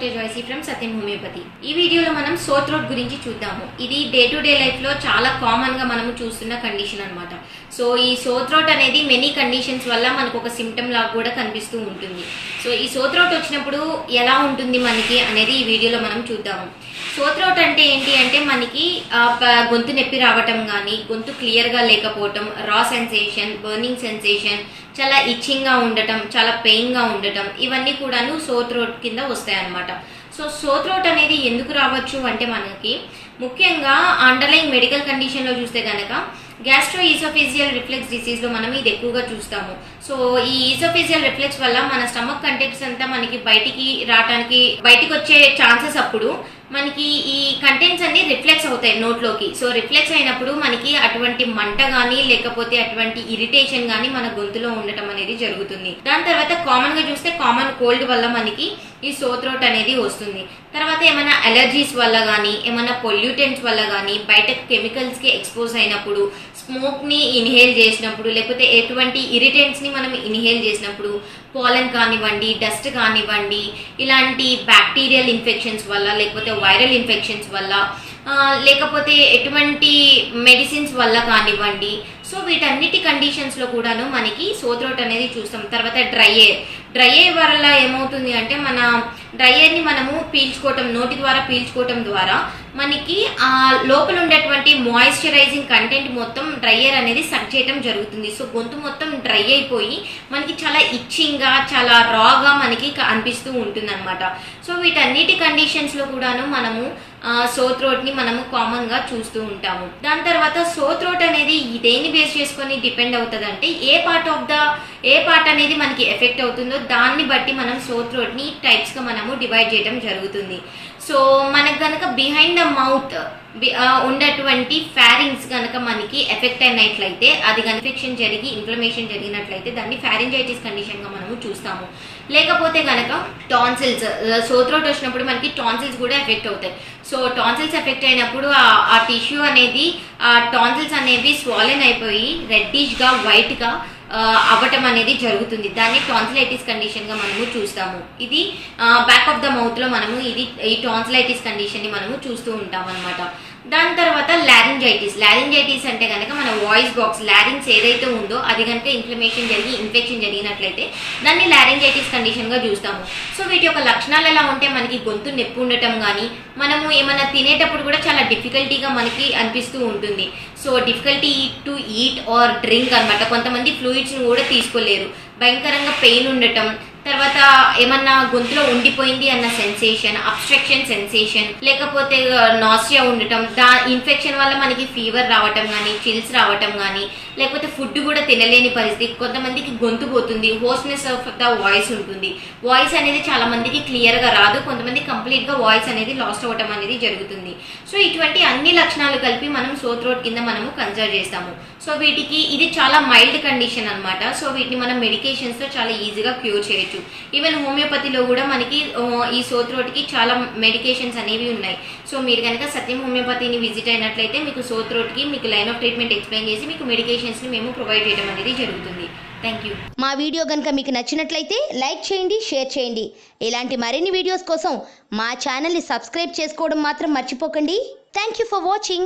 Doctor జాయ్సీ from Satyam homeopathy. ఈ వీడియోలో మనం సోర్ థ్రోట్ గురించి చూద్దాము. ఇది డే టు డే లైఫ్ లో చాలా కామన్ గా మనము చూస్తున్న కండిషన్ అన్నమాట. సో ఈ సోర్ థ్రోట్ అనేది మెనీ కండిషన్స్ వల్ల మనకు ఒక సిమ్టమ్ లాగా కూడా కనిపిస్తూ ఉంటుంది. సో ఈ సోర్ థ్రోట్ వచ్చినప్పుడు ఎలా ఉంటుంది మనకి అనేది ఈ వీడియోలో మనం చూద్దాము. సోర్ థ్రోట్ అంటే ఏంటి అంటే మనకి గొంతు నొప్పి రావటం కానీ, గొంతు క్లియర్ గా లేకపోవటం, రా సెన్సేషన్, బర్నింగ్ సెన్సేషన్, చాలా ఇచ్చింగ్ గా ఉండటం, చాలా పెయిన్ గా ఉండటం, ఇవన్నీ కూడాను సోర్ థ్రోట్ కింద వస్తాయి అన్నమాట. సో సోర్ థ్రోట్ అనేది ఎందుకు రావచ్చు అంటే మనకి ముఖ్యంగా అండర్లైన్ మెడికల్ కండిషన్ లో చూస్తే గనక గ్యాస్ట్రో ఈసోఫేజియల్ రిఫ్లెక్స్ డిసీజ్ లో మనం ఇది ఎక్కువగా చూస్తాము. సో ఈ ఈసోఫేజియల్ రిఫ్లెక్స్ వల్ల మన స్టమక్ కంటెంట్స్ అంతా మనకి బయటికి వచ్చే ఛాన్సెస్ అప్పుడు మనకి ఈ కంటెంట్స్ అన్ని రిఫ్లెక్స్ అవుతాయి నోట్లోకి. సో రిఫ్లెక్స్ అయినప్పుడు మనకి అటువంటి మంట గానీ లేకపోతే అటువంటి ఇరిటేషన్ గానీ మన గొంతులో ఉండటం అనేది జరుగుతుంది. దాని తర్వాత కామన్ గా చూస్తే కామన్ కోల్డ్ వల్ల మనకి ఈ సోర్ థ్రోట్ అనేది వస్తుంది. తర్వాత ఏమైనా అలర్జీస్ వల్ల కానీ, ఏమైనా పొల్యూటెంట్స్ వల్ల కానీ, బయట కెమికల్స్ కి ఎక్స్పోజ్ అయినప్పుడు, స్మోక్ ని ఇన్హేల్ చేసినప్పుడు, లేకపోతే ఎటువంటి ఇరిటెంట్స్ ని మనం ఇన్హేల్ చేసినప్పుడు, పాలన్ కానివ్వండి, డస్ట్ కానివ్వండి, ఇలాంటి బ్యాక్టీరియల్ ఇన్ఫెక్షన్స్ వల్ల, లేకపోతే వైరల్ ఇన్ఫెక్షన్స్ వల్ల, లేకపోతే ఎటువంటి మెడిసిన్స్ వల్ల కానివ్వండి. సో వీటన్నిటి కండిషన్స్ లో కూడాను మనకి సోర్ థ్రోట్ అనేది చూస్తాం. తర్వాత డ్రై ఎయిర్ వల్ల ఏమవుతుంది అంటే మన డ్రై ఎయిర్ ని మనము పీల్చుకోవటం, నోటి ద్వారా పీల్చుకోవటం ద్వారా మనకి ఆ లోపల ఉండేటువంటి మాయిశ్చరైజింగ్ కంటెంట్ మొత్తం డ్రై ఎయిర్ అనేది సక్ చేయడం జరుగుతుంది. సో గొంతు మొత్తం డ్రై అయిపోయి మనకి చాలా ఇచ్చింగ్ గా, చాలా రాగా మనకి అనిపిస్తూ ఉంటుంది అనమాట. సో వీటన్నిటి కండిషన్స్ లో కూడాను మనము సోర్ థ్రోట్ ని మనము కామన్ గా చూస్తూ ఉంటాము. దాని తర్వాత సోర్ థ్రోట్ అనేది దేని బేస్ చేసుకొని డిపెండ్ అవుతుంది అంటే ఏ పార్ట్ అనేది మనకి ఎఫెక్ట్ అవుతుందో దాన్ని బట్టి మనం సోర్ థ్రోట్ ని టైప్స్ గా మనము డివైడ్ చేయడం జరుగుతుంది. సో మనకు గనక బిహైండ్ ద మౌత్ ఉన్నటువంటి ఫ్యారింగ్స్ గనక మనకి ఎఫెక్ట్ అయినట్లయితే, అది ఇన్ఫెక్షన్ జరిగి ఇన్ఫ్లమేషన్ జరిగినట్లయితే దాన్ని ఫ్యారింజైటిస్ కండిషన్ గా మనము చూస్తాము. లేకపోతే గనక టాన్సిల్స్, సోర్ థ్రోట్ వచ్చినప్పుడు మనకి టాన్సిల్స్ కూడా ఎఫెక్ట్ అవుతాయి. సో టాన్సిల్స్ ఎఫెక్ట్ అయినప్పుడు ఆ టిష్యూ అనేది, ఆ టాన్సిల్స్ అనేవి స్వాలెన్ అయిపోయి రెడ్డిష్ గా, వైట్ గా అవ్వటం అనేది జరుగుతుంది. దాన్ని టాన్సిలైటిస్ కండిషన్ గా మనము చూస్తాము. ఇది బ్యాక్ ఆఫ్ ద మౌత్ లో మనము ఈ టాన్సిలైటిస్ కండిషన్ ని మనము చూస్తూ ఉంటాం అనమాట. దాని తర్వాత లారింజైటిస్ అంటే కనుక మన వాయిస్ బాక్స్, లారింగ్స్ ఏదైతే ఉందో అది కనుక ఇన్ఫ్లమేషన్ జరిగి ఇన్ఫెక్షన్ జరిగినట్లయితే దాన్ని లారింజైటిస్ కండిషన్ గా చూస్తాము. సో వీటి యొక్క లక్షణాలు ఎలా ఉంటే మనకి గొంతు నొప్పి ఉండటం కానీ, మనము ఏమైనా తినేటప్పుడు కూడా చాలా డిఫికల్టీగా మనకి అనిపిస్తూ ఉంటుంది. So difficulty to eat or drink అనమాట. కొంతమంది ఫ్లూయిడ్స్ ని కూడా తీసుకోలేరు, భయంకరంగా పెయిన్ ఉండటం, తర్వాత ఏమన్నా గొంతులో ఉండిపోయింది అన్న సెన్సేషన్, అబ్స్ట్రక్షన్ సెన్సేషన్, లేకపోతే నాసియా ఉండటం, ఇన్ఫెక్షన్ వల్ల మనకి ఫీవర్ రావటం కానీ, చిల్స్ రావటం కానీ, లేకపోతే ఫుడ్ కూడా తినలేని పరిస్థితి. కొంతమందికి గొంతు పోతుంది, హోస్నెస్ ఆఫ్ ద వాయిస్ ఉంటుంది, వాయిస్ అనేది చాలా మందికి క్లియర్ గా రాదు, కొంతమంది కంప్లీట్ గా వాయిస్ అనేది లాస్ట్ అవ్వటం అనేది జరుగుతుంది. సో ఇటువంటి అన్ని లక్షణాలు కలిపి మనం సోర్ థ్రోట్ కింద మనము కన్సిడర్ చేస్తాము. సో వీటికి ఇది చాలా మైల్డ్ కండిషన్ అనమాట. సో వీటిని మనం మెడికేషన్స్ తో చాలా ఈజీగా క్యూర్ చేయొచ్చు. ఈవెన్ హోమియోపతిలో కూడా మనకి ఈ సోర్ థ్రోట్ కి చాలా మెడికేషన్స్ అనేవి ఉన్నాయి. సో మీరు కనుక సత్యం హోమియోపతిని విజిట్ అయినట్లయితే మీకు సోర్ థ్రోట్ కి మీకు లైన్ ఆఫ్ ట్రీట్మెంట్ ఎక్స్ప్లెయిన్ చేసి మీకు మెడికేషన్స్ ని మేము ప్రొవైడ్ చేయడం అనేది జరుగుతుంది. Thank you. మా వీడియో కనుక మీకు నచ్చినట్లయితే లైక్ చేయండి, షేర్ చేయండి. ఇలాంటి మరిన్ని వీడియోస్ కోసం మా ఛానల్ని సబ్స్క్రైబ్ చేసుకోవడం మాత్రం మర్చిపోకండి. Thank you for watching.